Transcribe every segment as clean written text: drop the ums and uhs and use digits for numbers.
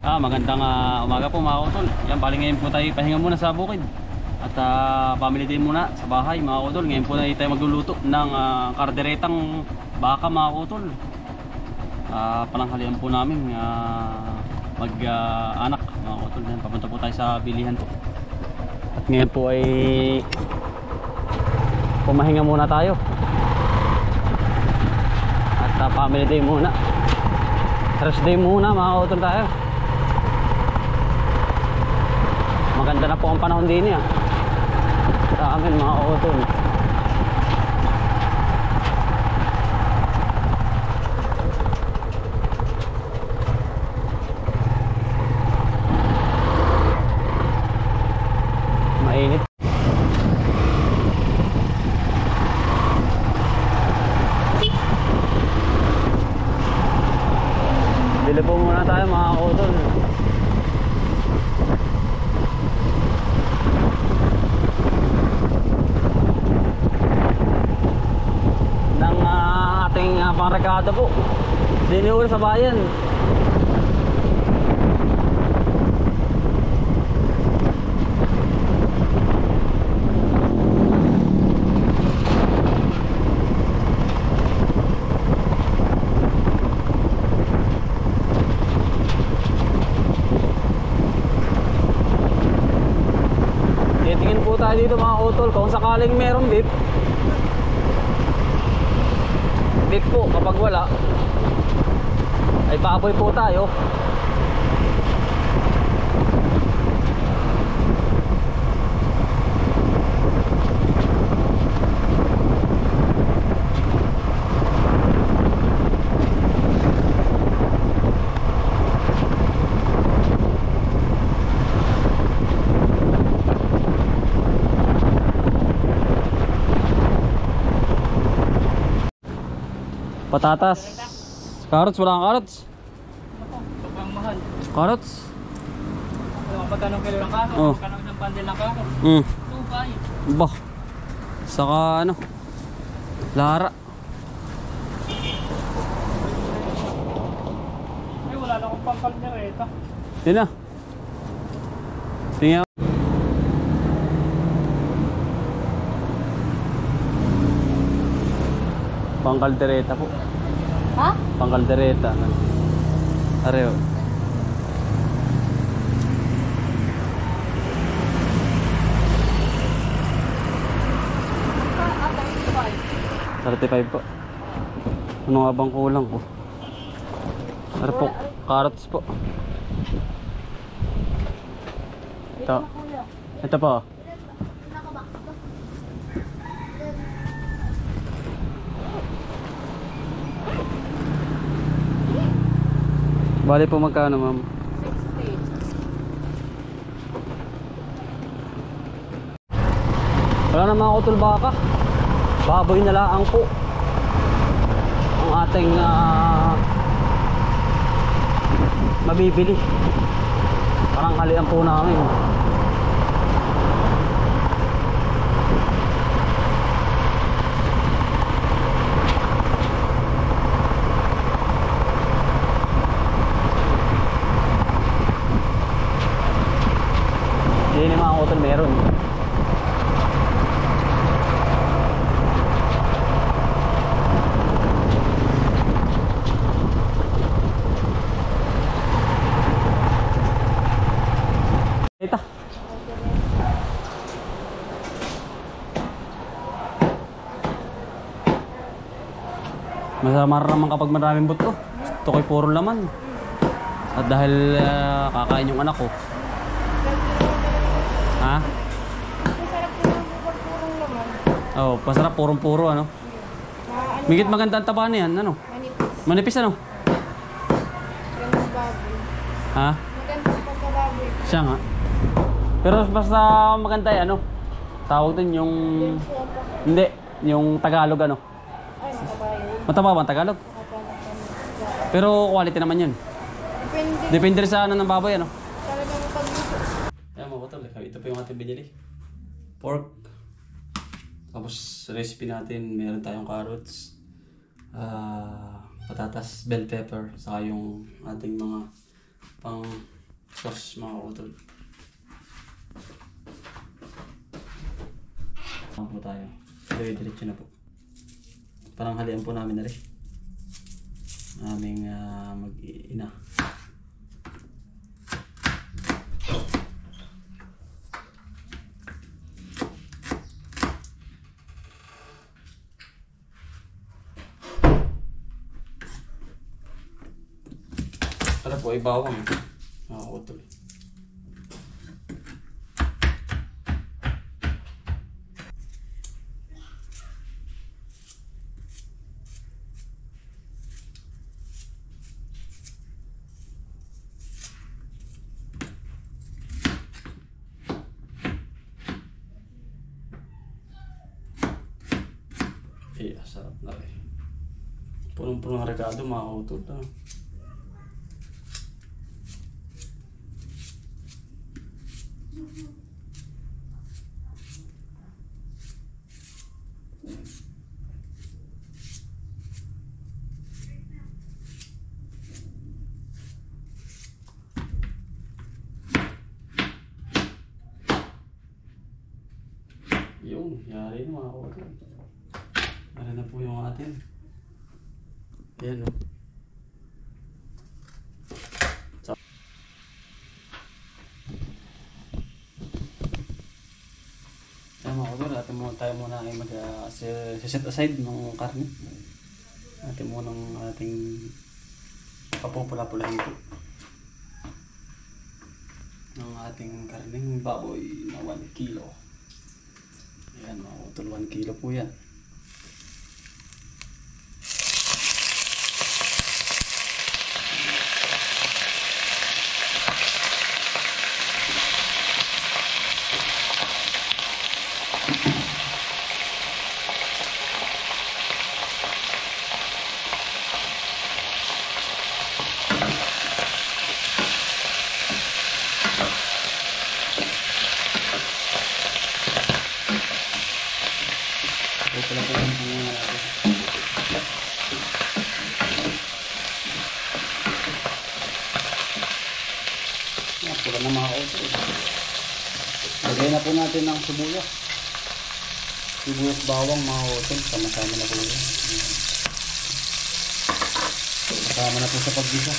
Magandang umaga po mga utol. Yan, bali ngayon po tayo pahinga muna sa bukid. At family din muna sa bahay mga utol. Ngayon po tayo magluluto ng karderetang baka mga utol. Pananghalian po namin mag-anak mga utol. Yan, papunta po tayo sa bilihan po. At ngayon po ay pumahinga muna tayo. At family day muna. Thursday muna mga utol tayo. Maganda na po ang panahon din niya sa amin mga utol. Mainit. Bili po muna tayo mga utol. Pangrekado po diniuli sa bayan. Titingin po tayo dito mga utol kung sakaling meron beef po. Kapag wala ay baboy po tayo. Patatas, carrots, wala kang carrots? Sobrang mahal. Carrots? Magkano kilo ng carrots? Oh. Magkano ng bundle ng carrots? 2 Bah, saka ano, Lara. Ay, wala na akong pangkaldereta. Yun na. Tingnan. Pangkaldereta po. Ha? Pangkaldereta. Areo. $35 po. Ano nga bang kulang po? Ano po? Carrots po. Ito po. Bali po magkano ma'am? 60. Wala na mga utol baka. Baboy na lang po ang ating mabibili. Parang halian po namin. Hindi ni mga utol meron. Ito. Masama naman kapag maraming buto. Ito ko'y puro laman. At dahil kakain yung anak ko. Ha? Masarap din ang purong laman. Oh, pasarap purong-puro ano. Migit maganda ang taba niyan, ano? Manipis. Manipis ano? Gandang baboy. Ha? Maganda sa pagkababoy. Siya nga. Pero basta maganda eh, ano? Tawag din yung... Hindi, yung Tagalog ano. Ay, makabayo. Mataba ba ang Tagalog? Pero quality naman yun. Depende. Depende rin sa ano ng baboy ano. Talagang pag-luto. Ayan mga kutol, ito po yung ating binili. Pork. Tapos recipe natin, meron tayong carrots, patatas, bell pepper, saka yung ating mga pang sauce mga utol. Saan po tayo? Diretso na po. Parang halian po namin na rin. Aming mag-ina. Tara po, ibawang. Utol. Sarap na rin. Punong-puno ng rekado mga utol. Yung, yari na mga utol. Para na po yung atin. Ayan o. Ayan mga utol, tayo muna ay mag-set aside ng karne. Atin muna ng ating papupula-pulahin po. Ng ating karneng baboy na 1 kilo. Ayan mga utol, 1 kilo po yan. Pula na mga utol. Lagay na po natin ng sibuyas. Sibuyas bawang mga utol. Sama-sama na po yun. Kasama na po sa paggisa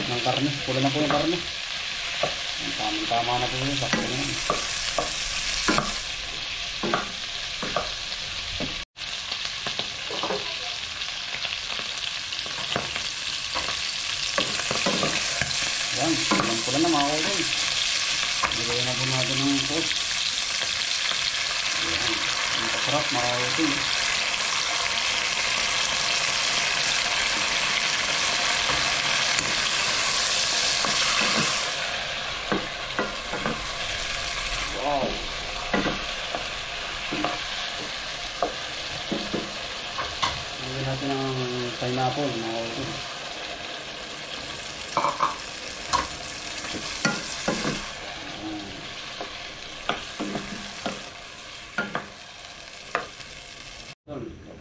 ng karne. Pula na po yung karne. Tama na po yun. Sakto na yun. Yan, pula na mga utol. Nilagay na po natin ng sauce. Yan, ang kasarap mga utol. Wow! Nilagay natin ng pineapple mga utol.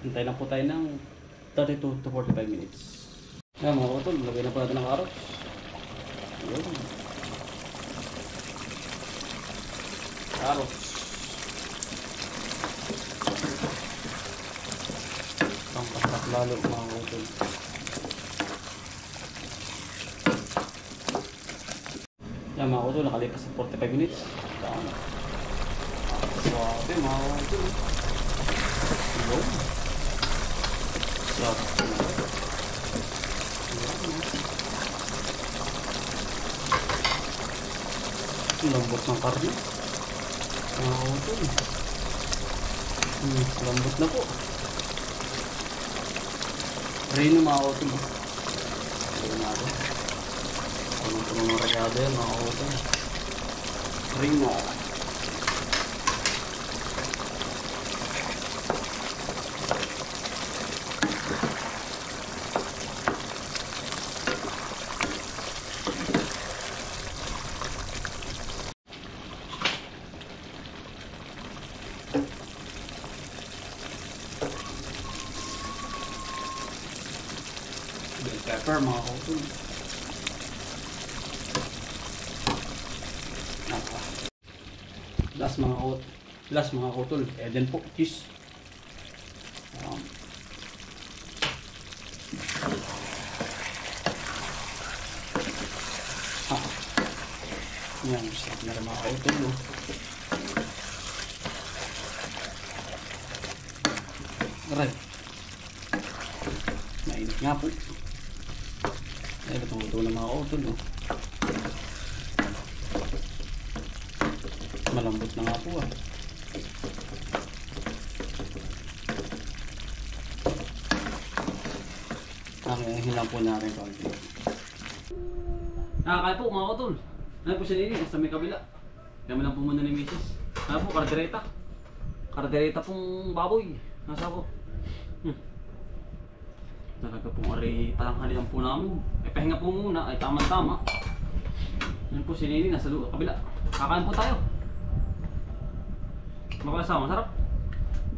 Hintay lang po tayo ng 32 to 45 minutes. Yan mga utol, lagay na po natin ng carrots. Yun. Carrots. Pangkasap lalo mga utol. Yan mga utol, nakalipas sa 45 minutes. Swabe mga utol. Yun. Sarap. Lambot ng karne. Utol. Lambot na po. Rino mga utol. Rino natin. Punong-punong ng regado yan mga utol. Rino. Bell pepper mga utol. last mga utol. Then po, cheese. Yan, sarap na rin mga utol. Aray. Mainit nga po. Ay, batong-bato ng mga utol. Malambot na nga po ah. Hilang po natin konti. Nakakain po mga utol. Ano po siya nini? Sa may kabila. Kami lang po muna ni Mrs. Ano po? Kardereta. Kardereta pong baboy. Nasa po. Talaga pong ari palanghalian po namin. Ay pahinga po muna. Ay tama-tama. Ano po si Nini? Nasa kabila. Kakain po tayo. Makasama. Masarap.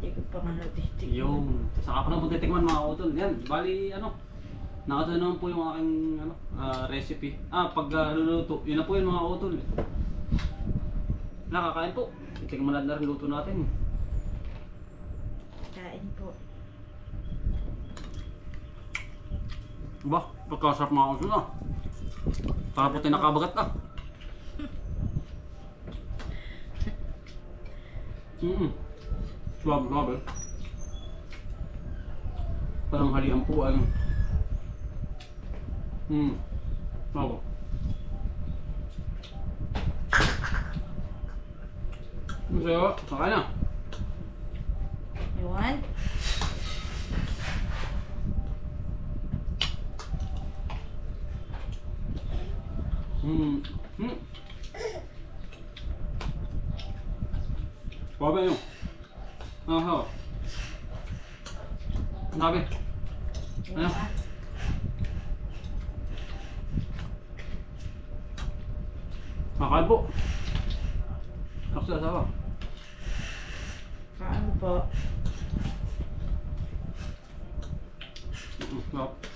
Hindi ko pa nga natitik. Yung. Saka po na po titikman mga utol. Yan. Bali ano. Nakatuloy naman po yung aking ano, recipe. Pagluluto, yun na po yung mga utol. Nakakain po. Itikman na rin luto natin. Kain po. Ba, pagkasarap mga utol na. Para po tinakabagat na. Suwabe. Parang halian po ano. Bravo. Masaya, saka na. You want? Suwabe yun. Aha. Sabi. Ano? Makain po. Ako sa asawa. Kain po. Sarap.